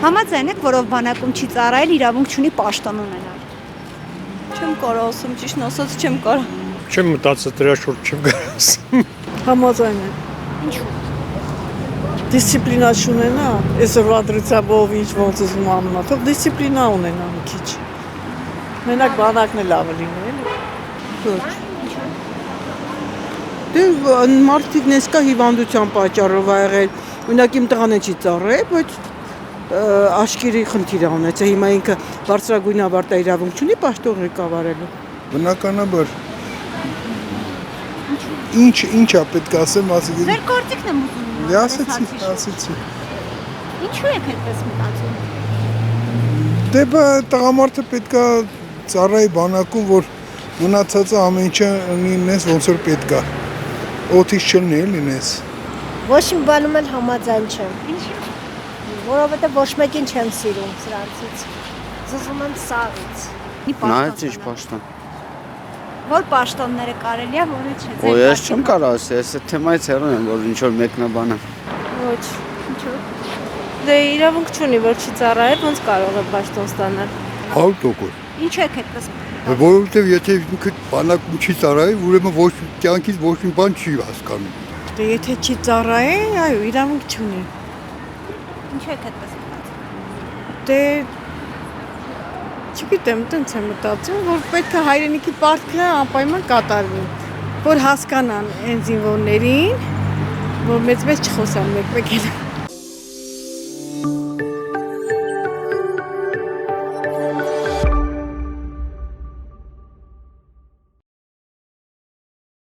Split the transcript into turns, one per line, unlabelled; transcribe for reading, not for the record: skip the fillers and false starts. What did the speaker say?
Համաձայն եք, որով բանակում չի ծառայել, իրավունք չունի պաշտոն ունենալ։
Չեմ կարող ասում, ճիշտ ասած չեմ կարող։
Չեմ մտածել դրա շուրջ, չեմ կարող ասեմ։
Համաձայն եմ։
Ինչու՞։
Դիսցիպլինա չունենա, այսօրվա դրությամբ ինչ ոնց ուզում անունա, թող դիսցիպլինա ունենա մի քիչ։ Մենակ բանակն էլ ավելի լինի,
Ոչ։ Դե մարդիկ նեսկա հիվանդության պատճառով ա եղել, օրինակ իմ տղան չի ծառայել, բայց աշկերի խնդիր ա ունեցել, հիմա ինքը բարձրագույն ավարտաիրավունք չունի պաշտոն ղեկավարելու։
Բնականաբար ինչա պետք է ասեմ, ասեցի։
Ձեր գործիքն եմ ուզում։
Ասեցի։
Ինչու եք այդպես մտածում։
Դե տղամարդը պետք է ծառայի բանակում, որ մնացածը ամեն ինչը լինես ոնց որ պետք է։ Օթից չլինի լինես։
Ոչ մի բանում էլ համաձայն չեմ։
Ինչու՞։
Որովհետև ոչ մեկին չեմ սիրում սրանցից։ Զզում եմ սաղից։
Նայեցի պաշտոն։
Որ պաշտոնները կարելի է, որը չէ։
Օ, ես չեմ կարող ասել, ես այդ թեմայից հեռու եմ, որ ինչ որ մեկնաբանը։
Ոչ։
Ինչու՞։
Դե իրավունք չունի, որ չի ծառայել, ոնց կարող է պաշտոն ստանալ։
100%։
Ինչու եք այդպես։
Որովհետև եթե ինքը բանակում չի ծառայել, ուրեմն ոչ կյանքից ոչ մի բան չի հասկանում։
Դե եթե չի ծառայել, այո, իրավունք չունի։
Ինչու եք այդպես մտածում։
Դե չգիտեմ, տենց եմ մտածում, որ պետք է հայրենիքի պարտքը անպայման կատարվի, որ հասկանան այն զինվորներին, որ մեծ չխոսան մեկ-մեկ էլ։